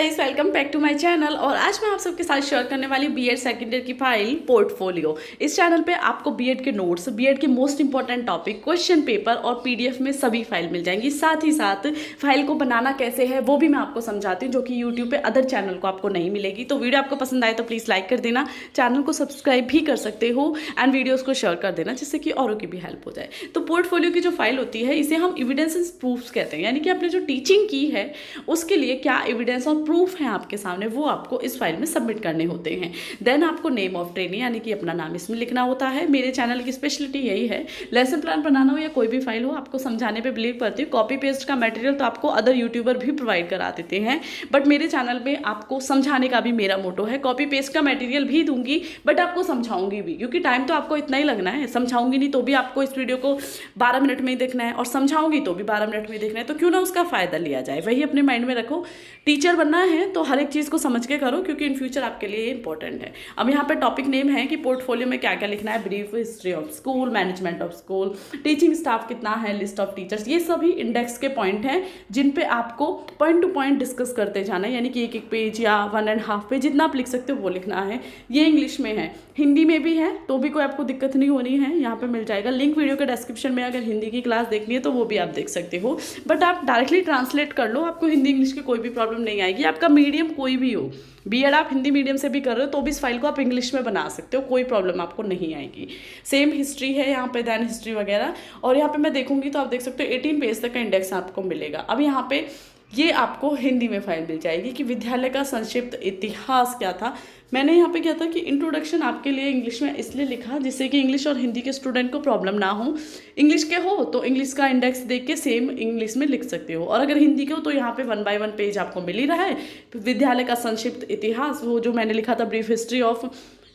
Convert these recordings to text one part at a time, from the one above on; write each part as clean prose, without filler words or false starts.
Guys, welcome back to my channel. और आज मैं आप सबके साथ शेयर करने वाली बीएड सेकेंड ईयर की फाइल पोर्टफोलियो। इस चैनल पे आपको बीएड के नोट्स, बीएड के most important topic, question paper और पीडीएफ में सभी फाइल मिल जाएंगी। साथ ही साथ फाइल को बनाना कैसे है वो भी मैं आपको समझाती हूँ, जो कि यूट्यूब पे अदर चैनल को आपको नहीं मिलेगी। तो वीडियो आपको पसंद आए तो प्लीज़ लाइक कर देना, चैनल को सब्सक्राइब भी कर सकते हो एंड वीडियोज़ को शेयर कर देना, जिससे कि औरों की भी हेल्प हो जाए। तो पोर्टफोलियो की जो फाइल होती है इसे हम एविडेंस एंड प्रूफ्स कहते हैं, यानी कि आपने जो टीचिंग की है उसके लिए क्या एविडेंस और प्रूफ है आपके सामने, वो आपको इस फाइल में सबमिट करने होते हैं। देन आपको नेम ऑफ ट्रेनी यानी कि अपना नाम इसमें लिखना होता है। मेरे चैनल की स्पेशलिटी यही है, लेसन प्लान बनाना हो या कोई भी फाइल हो, आपको समझाने पे बिलीव करती हूँ। कॉपी पेस्ट का मटेरियल तो आपको अदर यूट्यूबर भी प्रोवाइड करा देते हैं, बट मेरे चैनल में आपको समझाने का भी मेरा मोटो है। कॉपी पेस्ट का मटेरियल भी दूंगी बट आपको समझाऊंगी भी, क्योंकि टाइम तो आपको इतना ही लगना है। समझाऊंगी नहीं तो भी आपको इस वीडियो को 12 मिनट में ही देखना है और समझाऊंगी तो भी 12 मिनट में ही देखना है, तो क्यों ना उसका फ़ायदा लिया जाए। वही अपने माइंड में रखो, टीचर बनना है तो हर एक चीज़ को समझ के करो, क्योंकि इन फ्यूचर आपके लिए इंपॉर्टेंट है। अब यहाँ पे टॉपिक नेम है कि पोर्टफोलियो में क्या क्या लिखना है। Brief history of school, management of school, teaching staff कितना है, लिस्ट ऑफ टीचर्स, ये सभी इंडेक्स के पॉइंट हैं जिन पे आपको पॉइंट टू पॉइंट डिस्कस करते जाना है। यानी कि एक एक पेज या 1.5 पेज जितना आप लिख सकते हो वो लिखना है। ये इंग्लिश में है, हिंदी में भी है, तो भी कोई आपको दिक्कत नहीं होनी है। यहाँ पे मिल जाएगा लिंक वीडियो के डिस्क्रिप्शन में, अगर हिंदी की क्लास देखनी है तो वो भी आप देख सकते हो। बट आप डायरेक्टली ट्रांसलेट कर लो, आपको हिंदी इंग्लिश की कोई भी प्रॉब्लम नहीं आएगी। आपका मीडियम कोई भी हो, बीएड आप हिंदी मीडियम से भी कर रहे हो तो भी इस फाइल को आप इंग्लिश में बना सकते हो, कोई प्रॉब्लम आपको नहीं आएगी। सेम हिस्ट्री है यहाँ पे, दैन हिस्ट्री वगैरह। और यहाँ पे मैं देखूंगी तो आप देख सकते हो 18 पेज तक का इंडेक्स आपको मिलेगा। अब यहाँ पे ये आपको हिंदी में फाइल मिल जाएगी कि विद्यालय का संक्षिप्त इतिहास क्या था। मैंने यहाँ पे क्या था कि इंट्रोडक्शन आपके लिए इंग्लिश में इसलिए लिखा जिससे कि इंग्लिश और हिंदी के स्टूडेंट को प्रॉब्लम ना हो। इंग्लिश के हो तो इंग्लिश का इंडेक्स देख के सेम इंग्लिश में लिख सकते हो, और अगर हिंदी के हो तो यहाँ पे 1 बाय 1 पेज आपको मिल ही रहा है। विद्यालय का संक्षिप्त इतिहास, वो जो मैंने लिखा था ब्रीफ हिस्ट्री ऑफ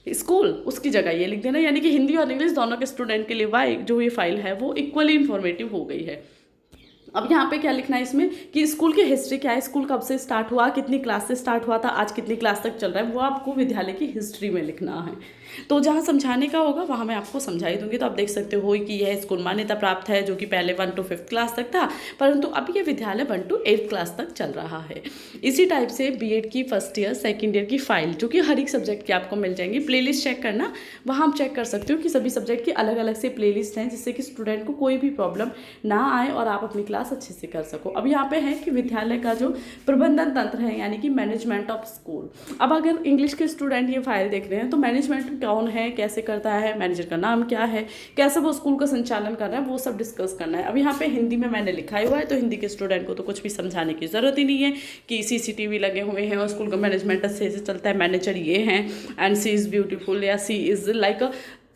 स्कूल, उसकी जगह ये लिख देना। यानी कि हिंदी और इंग्लिश दोनों के स्टूडेंट के लिए वाई जो ये फाइल है वो इक्वली इन्फॉर्मेटिव हो गई है। अब यहाँ पे क्या लिखना है इसमें कि स्कूल की हिस्ट्री क्या है, स्कूल कब से स्टार्ट हुआ, कितनी क्लास से स्टार्ट हुआ था, आज कितनी क्लास तक चल रहा है, वो आपको विद्यालय की हिस्ट्री में लिखना है। तो जहाँ समझाने का होगा वहाँ मैं आपको समझा ही दूंगी। तो आप देख सकते हो कि यह स्कूल मान्यता प्राप्त है, जो कि पहले 1 to 5th क्लास तक था, परंतु अब ये विद्यालय 1 to 8th क्लास तक चल रहा है। इसी टाइप से बीएड की फर्स्ट ईयर सेकेंड ईयर की फाइल, जो कि हर एक सब्जेक्ट की आपको मिल जाएंगी। प्लेलिस्ट चेक करना, वहाँ आप चेक कर सकते हो कि सभी सब्जेक्ट की अलग अलग से प्लेलिस्ट हैं, जिससे कि स्टूडेंट को कोई भी प्रॉब्लम ना आए और आप अपनी क्लास अच्छे से कर सको। अब यहाँ पे है कि विद्यालय का जो प्रबंधन तंत्र है, यानी कि मैनेजमेंट ऑफ स्कूल। अब अगर इंग्लिश के स्टूडेंट ये फाइल देख रहे हैं तो मैनेजमेंट कौन है, कैसे करता है, मैनेजर का नाम क्या है, कैसे वो स्कूल का संचालन कर रहा है, वो सब डिस्कस करना है। अब यहाँ पे हिंदी में मैंने लिखा हुआ है, तो हिंदी के स्टूडेंट को तो कुछ भी समझाने की जरूरत ही नहीं है कि सीसीटीवी लगे हुए हैं और स्कूल का मैनेजमेंट अच्छे से चलता है, मैनेजर ये हैं एंड सी इज़ ब्यूटीफुल या she is like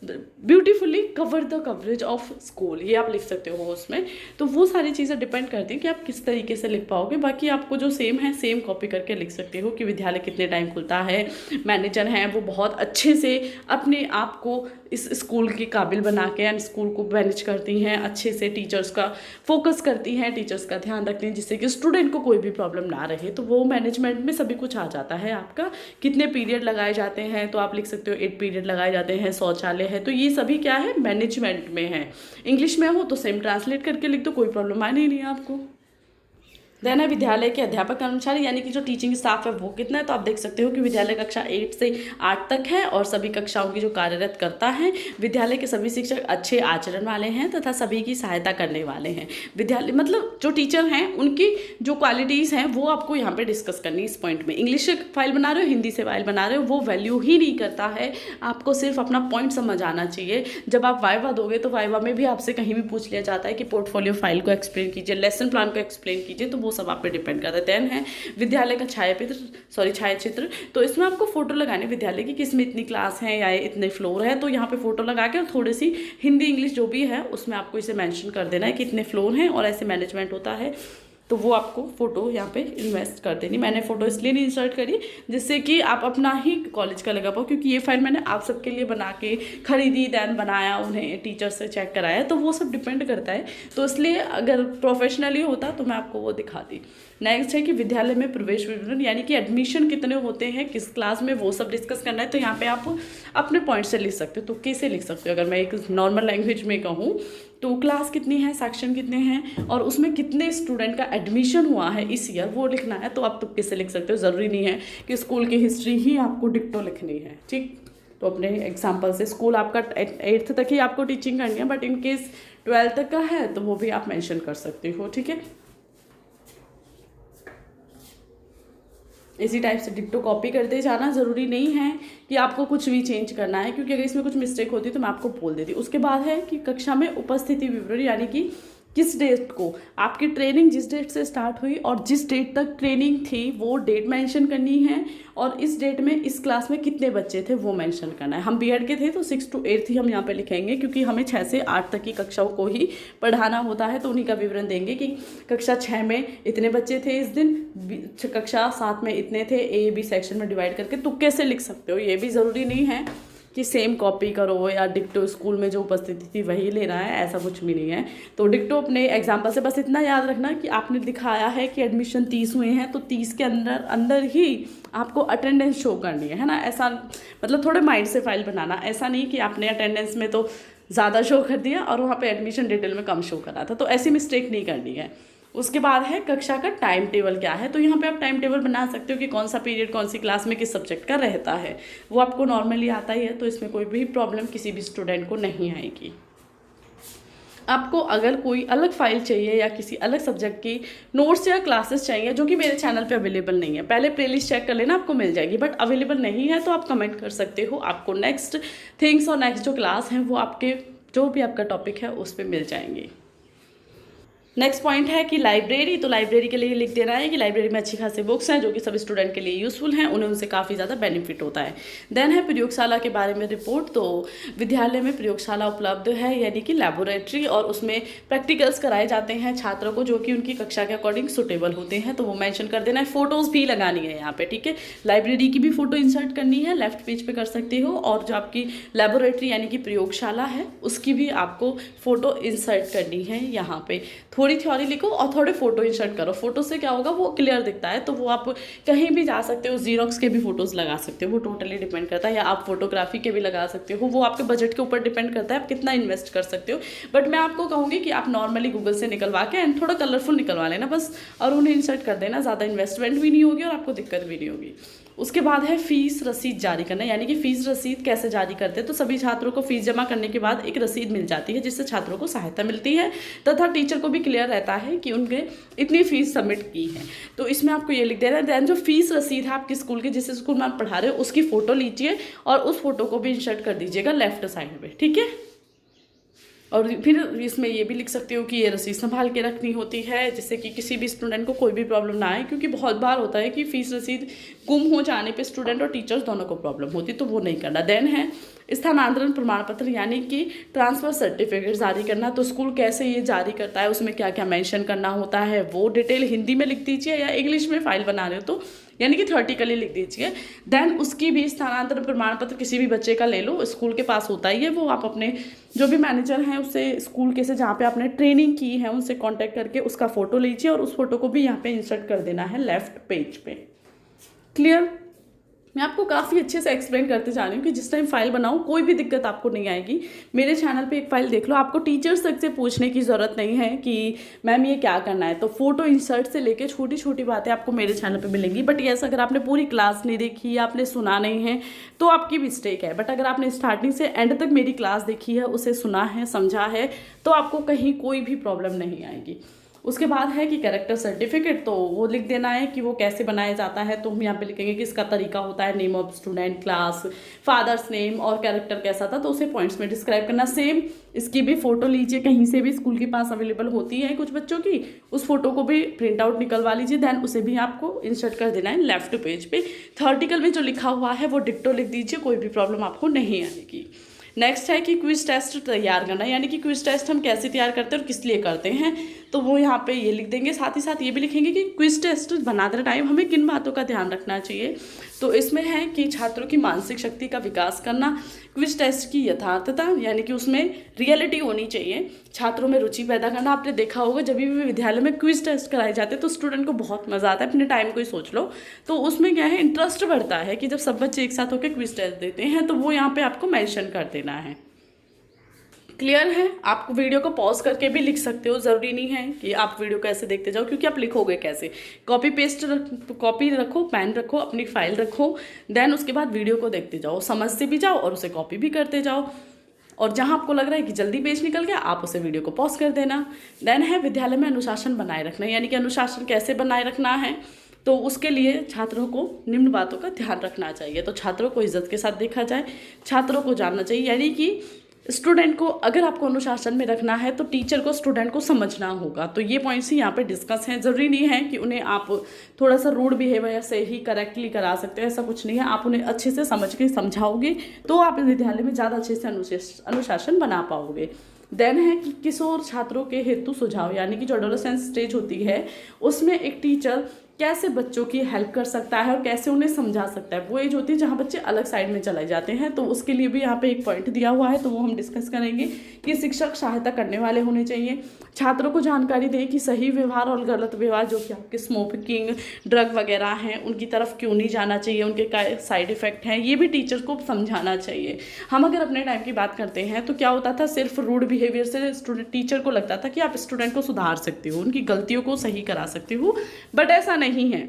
beautifully cover the coverage of school, ये आप लिख सकते हो उसमें। तो वो सारी चीज़ें डिपेंड करती हैं कि आप किस तरीके से लिख पाओगे। बाकी आपको जो सेम है सेम कॉपी करके लिख सकते हो कि विद्यालय कितने टाइम खुलता है, मैनेजर हैं वो बहुत अच्छे से अपने आप को इस स्कूल के काबिल बना के एंड स्कूल को मैनेज करती हैं, अच्छे से टीचर्स का फोकस करती हैं, टीचर्स का ध्यान रखती हैं, जिससे कि स्टूडेंट को कोई भी प्रॉब्लम ना रहे। तो वो मैनेजमेंट में सभी कुछ आ जाता है आपका। कितने पीरियड लगाए जाते हैं तो आप लिख सकते हो 8 पीरियड लगाए जाते हैं, शौचालय है, तो ये सभी क्या है, मैनेजमेंट में है। इंग्लिश में हो तो सेम ट्रांसलेट करके लिख दो, कोई प्रॉब्लम आने ही नहीं है आपको। देन है विद्यालय के अध्यापक कर्मचारी, यानी कि जो टीचिंग स्टाफ है वो कितना है। तो आप देख सकते हो कि विद्यालय कक्षा 8 से 8 तक है और सभी कक्षाओं की जो कार्यरत करता है। विद्यालय के सभी शिक्षक अच्छे आचरण वाले हैं तथा सभी की सहायता करने वाले हैं। विद्यालय मतलब जो टीचर हैं उनकी जो क्वालिटीज़ हैं वो आपको यहाँ पे डिस्कस करनी है इस पॉइंट में। इंग्लिश से फाइल बना रहे हो, हिंदी से फाइल बना रहे हो, वो वैल्यू ही नहीं करता है। आपको सिर्फ अपना पॉइंट समझ आना चाहिए। जब आप वाइवा दोगे तो वाइवा में भी आपसे कहीं भी पूछ लिया जाता है कि पोर्टफोलियो फाइल को एक्सप्लेन कीजिए, लेसन प्लान को एक्सप्लेन कीजिए, तो वो सब आप पे डिपेंड करता है। देन है विद्यालय का छायाचित्र। तो इसमें आपको फोटो लगाने विद्यालय की, किसमें इतनी क्लास है या इतने फ्लोर है, तो यहाँ पे फोटो लगा के और थोड़ी सी हिंदी इंग्लिश जो भी है उसमें आपको इसे मेंशन कर देना है कि इतने फ्लोर हैं और ऐसे मैनेजमेंट होता है। तो वो आपको फ़ोटो यहाँ पे इन्वेस्ट कर देनी। मैंने फ़ोटो इसलिए नहीं इंसर्ट करी जिससे कि आप अपना ही कॉलेज का लगा पाओ, क्योंकि ये फाइल मैंने आप सबके लिए बना के खरीदी, दैन बनाया, उन्हें टीचर से चेक कराया, तो वो सब डिपेंड करता है। तो इसलिए अगर प्रोफेशनली होता तो मैं आपको वो दिखाती। नेक्स्ट है कि विद्यालय में प्रवेश विवरण, यानी कि एडमिशन कितने होते हैं, किस क्लास में, वो सब डिस्कस करना है। तो यहाँ पे आप अपने पॉइंट से लिख सकते हो। तो कैसे लिख सकते हो, अगर मैं एक नॉर्मल लैंग्वेज में कहूँ तो क्लास कितनी है, सेक्शन कितने हैं और उसमें कितने स्टूडेंट का एडमिशन हुआ है इस ईयर, वो लिखना है। तो आप तुक्के से लिख सकते हो, ज़रूरी नहीं है कि स्कूल की हिस्ट्री ही आपको डिक्टो लिखनी है, ठीक। तो अपने एग्जाम्पल से स्कूल आपका 8th तक ही आपको टीचिंग करनी है, बट इन केस 12th तक का है तो वो भी आप मेंशन कर सकते हो, ठीक है। इसी टाइप से डिक्टो कॉपी करते जाना, ज़रूरी नहीं है कि आपको कुछ भी चेंज करना है, क्योंकि अगर इसमें कुछ मिस्टेक होती तो मैं आपको बोल देती। उसके बाद है कि कक्षा में उपस्थिति विवरण, यानी कि किस डेट को आपकी ट्रेनिंग, जिस डेट से स्टार्ट हुई और जिस डेट तक ट्रेनिंग थी वो डेट मेंशन करनी है, और इस डेट में इस क्लास में कितने बच्चे थे वो मेंशन करना है। हम बीएड के थे तो 6 to 8 ही हम यहाँ पे लिखेंगे, क्योंकि हमें 6 से 8 तक की कक्षाओं को ही पढ़ाना होता है। तो उन्हीं का विवरण देंगे कि कक्षा 6 में इतने बच्चे थे इस दिन, कक्षा 7 में इतने थे, ए बी सेक्शन में डिवाइड करके तुक्के से लिख सकते हो। ये भी ज़रूरी नहीं है कि सेम कॉपी करो या डिक्टो स्कूल में जो उपस्थिति थी वही लेना है, ऐसा कुछ भी नहीं है। तो डिक्टो अपने एग्जाम्पल से बस इतना याद रखना कि आपने दिखाया है कि एडमिशन 30 हुए हैं, तो 30 के अंदर ही आपको अटेंडेंस शो करनी है ना। ऐसा मतलब थोड़े माइंड से फाइल बनाना, ऐसा नहीं कि आपने अटेंडेंस में तो ज़्यादा शो कर दिया और वहाँ पे एडमिशन डिटेल में कम शो करा था, तो ऐसी मिस्टेक नहीं करनी है। उसके बाद है कक्षा का टाइम टेबल क्या है, तो यहाँ पे आप टाइम टेबल बना सकते हो कि कौन सा पीरियड कौन सी क्लास में किस सब्जेक्ट का रहता है, वो आपको नॉर्मली आता ही है, तो इसमें कोई भी प्रॉब्लम किसी भी स्टूडेंट को नहीं आएगी। आपको अगर कोई अलग फाइल चाहिए या किसी अलग सब्जेक्ट की नोट्स या क्लासेस चाहिए जो कि मेरे चैनल पे अवेलेबल नहीं है, पहले प्लेलिस्ट चेक कर लेना, आपको मिल जाएगी, बट अवेलेबल नहीं है तो आप कमेंट कर सकते हो, आपको नेक्स्ट थिंग्स और नेक्स्ट जो क्लास हैं वो आपके जो भी आपका टॉपिक है उस पर मिल जाएंगे। नेक्स्ट पॉइंट है कि लाइब्रेरी, तो लाइब्रेरी के लिए लिख देना है कि लाइब्रेरी में अच्छी खासी बुक्स हैं जो कि सभी स्टूडेंट के लिए यूज़फुल हैं, उन्हें उनसे काफ़ी ज़्यादा बेनिफिट होता है। देन है प्रयोगशाला के बारे में रिपोर्ट, तो विद्यालय में प्रयोगशाला उपलब्ध है, यानी कि लैबोरेटरी, और उसमें प्रैक्टिकल्स कराए जाते हैं छात्रों को जो कि उनकी कक्षा के अकॉर्डिंग सुटेबल होते हैं, तो वो मेंशन कर देना है। फोटोज़ भी लगानी है यहाँ पे, ठीक है। लाइब्रेरी की भी फोटो इंसर्ट करनी है, लेफ्ट पेज पे कर सकते हो, और जो आपकी लैबोरेटरी यानी कि प्रयोगशाला है उसकी भी आपको फोटो इंसर्ट करनी है यहाँ पे। थोड़ी थ्योरी लिखो और थोड़े फोटो इंसर्ट करो, फोटो से क्या होगा वो क्लियर दिखता है, तो वो आप कहीं भी जा सकते हो, जीरोक्स के भी फोटोज़ लगा सकते हो, वो टोटली डिपेंड करता है, या आप फोटोग्राफी के भी लगा सकते हो, वो आपके बजट के ऊपर डिपेंड करता है आप कितना इन्वेस्ट कर सकते हो। बट मैं आपको कहूँगी कि आप नॉर्मली गूगल से निकलवा के एंड थोड़ा कलरफुल निकलवा लेना बस, और उन्हें इंसर्ट कर देना, ज़्यादा इन्वेस्टमेंट भी नहीं होगी और आपको दिक्कत भी नहीं होगी। उसके बाद है फीस रसीद जारी करना, यानी कि फ़ीस रसीद कैसे जारी करते हैं, तो सभी छात्रों को फीस जमा करने के बाद एक रसीद मिल जाती है जिससे छात्रों को सहायता मिलती है तथा टीचर को भी क्लियर रहता है कि उनके इतनी फ़ीस सबमिट की है। तो इसमें आपको ये लिख देना है। दैन जो फीस रसीद है आपके स्कूल की, जिस स्कूल में आप पढ़ा रहे हो उसकी फ़ोटो लीजिए और उस फोटो को भी इंसर्ट कर दीजिएगा लेफ्ट साइड में, ठीक है। और फिर इसमें ये भी लिख सकते हो कि ये रसीद संभाल के रखनी होती है जिससे कि किसी भी स्टूडेंट को कोई भी प्रॉब्लम ना आए, क्योंकि बहुत बार होता है कि फ़ीस रसीद गुम हो जाने पे स्टूडेंट और टीचर्स दोनों को प्रॉब्लम होती, तो वो नहीं करना। देन है स्थानांतरण प्रमाण पत्र, यानी कि ट्रांसफ़र सर्टिफिकेट जारी करना, तो स्कूल कैसे ये जारी करता है, उसमें क्या क्या मेंशन करना होता है, वो डिटेल हिंदी में लिख दीजिए, या इंग्लिश में फाइल बना रहे हो तो यानी कि थ्योरेटिकली लिख दीजिए। देन उसकी भी स्थानांतरण प्रमाण पत्र किसी भी बच्चे का ले लो, स्कूल के पास होता ही है, वो आप अपने जो भी मैनेजर हैं उससे, स्कूल के से जहाँ पे आपने ट्रेनिंग की है उनसे कांटेक्ट करके उसका फ़ोटो लीजिए और उस फोटो को भी यहाँ पे इंसर्ट कर देना है लेफ्ट पेज पे। क्लियर? मैं आपको काफ़ी अच्छे से एक्सप्लेन करते जा रही हूँ कि जिस टाइम फाइल बनाओ कोई भी दिक्कत आपको नहीं आएगी। मेरे चैनल पे एक फ़ाइल देख लो, आपको टीचर्स तक से पूछने की ज़रूरत नहीं है कि मैम ये क्या करना है, तो फोटो इंसर्ट से लेके छोटी छोटी बातें आपको मेरे चैनल पे मिलेंगी। बट यस, अगर आपने पूरी क्लास नहीं देखी या आपने सुना नहीं है तो आपकी मिस्टेक है, बट अगर आपने स्टार्टिंग से एंड तक मेरी क्लास देखी है, उसे सुना है, समझा है, तो आपको कहीं कोई भी प्रॉब्लम नहीं आएगी। उसके बाद है कि कैरेक्टर सर्टिफिकेट, तो वो लिख देना है कि वो कैसे बनाया जाता है, तो हम यहाँ पे लिखेंगे कि इसका तरीका होता है name of student, class, father's name और कैरेक्टर कैसा था, तो उसे पॉइंट्स में डिस्क्राइब करना। सेम इसकी भी फोटो लीजिए, कहीं से भी स्कूल के पास अवेलेबल होती है कुछ बच्चों की, उस फोटो को भी प्रिंट आउट निकलवा लीजिए, देन उसे भी आपको इंसर्ट कर देना है लेफ्ट पेज पे। थ्योरेटिकल में जो लिखा हुआ है वो डिक्टो लिख दीजिए, कोई भी प्रॉब्लम आपको नहीं आएगी। नेक्स्ट है कि क्विज टेस्ट तैयार करना, यानी कि क्विज टेस्ट हम कैसे तैयार करते हैं और किस लिए करते हैं, तो वो यहाँ पे ये लिख देंगे। साथ ही साथ ये भी लिखेंगे कि क्विज टेस्ट बनाते टाइम हमें किन बातों का ध्यान रखना चाहिए, तो इसमें है कि छात्रों की मानसिक शक्ति का विकास करना, क्विज टेस्ट की यथार्थता, यानी कि उसमें रियलिटी होनी चाहिए, छात्रों में रुचि पैदा करना। आपने देखा होगा जब भी विद्यालय में क्विज टेस्ट कराए जाते हैं तो स्टूडेंट को बहुत मज़ा आता है, अपने टाइम को ही सोच लो, तो उसमें क्या है इंटरेस्ट बढ़ता है कि जब सब बच्चे एक साथ होकर क्विज टेस्ट देते हैं, तो वो यहाँ पे आपको मेंशन कर देना है। क्लियर है? आप वीडियो को पॉज करके भी लिख सकते हो, ज़रूरी नहीं है कि आप वीडियो को ऐसे देखते जाओ, क्योंकि आप लिखोगे कैसे। कॉपी रखो, पेन रखो, अपनी फाइल रखो, देन उसके बाद वीडियो को देखते जाओ, समझते भी जाओ और उसे कॉपी भी करते जाओ। और जहाँ आपको लग रहा है कि जल्दी पेज निकल गया, आप उसे वीडियो को पॉज कर देना। देन है विद्यालय में अनुशासन बनाए रखना, यानी कि अनुशासन कैसे बनाए रखना है, तो उसके लिए छात्रों को निम्न बातों का ध्यान रखना चाहिए। तो छात्रों को इज्जत के साथ देखा जाए, छात्रों को जानना चाहिए, यानी कि स्टूडेंट को अगर आपको अनुशासन में रखना है तो टीचर को स्टूडेंट को समझना होगा। तो ये पॉइंट्स ही यहाँ पे डिस्कस हैं। ज़रूरी नहीं है कि उन्हें आप थोड़ा सा रूड बिहेवियर से ही करेक्टली करा सकते हैं, ऐसा कुछ नहीं है। आप उन्हें अच्छे से समझ के समझाओगे तो आप विद्यालय में ज़्यादा अच्छे से अनुशासन बना पाओगे। देन है कि किशोर छात्रों के हेतु सुझाव, यानी कि जो एडोलेसेंस स्टेज होती है उसमें एक टीचर कैसे बच्चों की हेल्प कर सकता है और कैसे उन्हें समझा सकता है। वो एज होती है जहाँ बच्चे अलग साइड में चले जाते हैं, तो उसके लिए भी यहाँ पे एक पॉइंट दिया हुआ है, तो वो हम डिस्कस करेंगे कि शिक्षक सहायता करने वाले होने चाहिए। छात्रों को जानकारी दें कि सही व्यवहार और गलत व्यवहार, जो कि आपके स्मोकिंग, ड्रग वगैरह हैं, उनकी तरफ क्यों नहीं जाना चाहिए, उनके क्या साइड इफेक्ट हैं, ये भी टीचर को समझाना चाहिए। हम अगर अपने टाइम की बात करते हैं तो क्या होता था, सिर्फ रूड बिहेवियर से स्टूडेंट टीचर को लगता था कि आप स्टूडेंट को सुधार सकते हो, उनकी गलतियों को सही करा सकते हो, बट ऐसा नहीं है।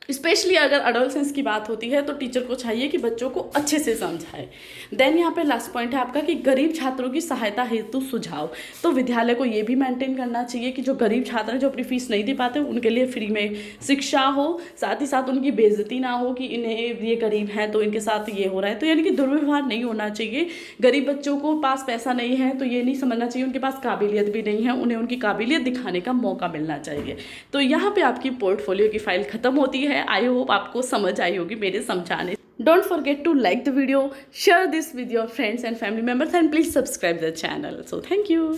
स्पेशली अगर एडोलेसेंस की बात होती है तो टीचर को चाहिए कि बच्चों को अच्छे से समझाए। देन यहाँ पे लास्ट पॉइंट है आपका कि गरीब छात्रों की सहायता हेतु सुझाव। तो विद्यालय को ये भी मेंटेन करना चाहिए कि जो गरीब छात्र हैं, जो अपनी फीस नहीं दे पाते, उनके लिए फ्री में शिक्षा हो, साथ ही साथ उनकी बेइज्जती ना हो कि इन्हें ये गरीब हैं तो इनके साथ ये हो रहा है। तो यानी कि दुर्व्यवहार नहीं होना चाहिए। गरीब बच्चों को पास पैसा नहीं है तो ये नहीं समझना चाहिए उनके पास काबिलियत भी नहीं है, उन्हें उनकी काबिलियत दिखाने का मौका मिलना चाहिए। तो यहाँ पे आपकी पोर्टफोलियो की फाइल खत्म होती है। आई होप आपको समझ आई होगी मेरे समझाने। Don't forget to like the video, share this with your friends and family members, and please subscribe the channel. So thank you.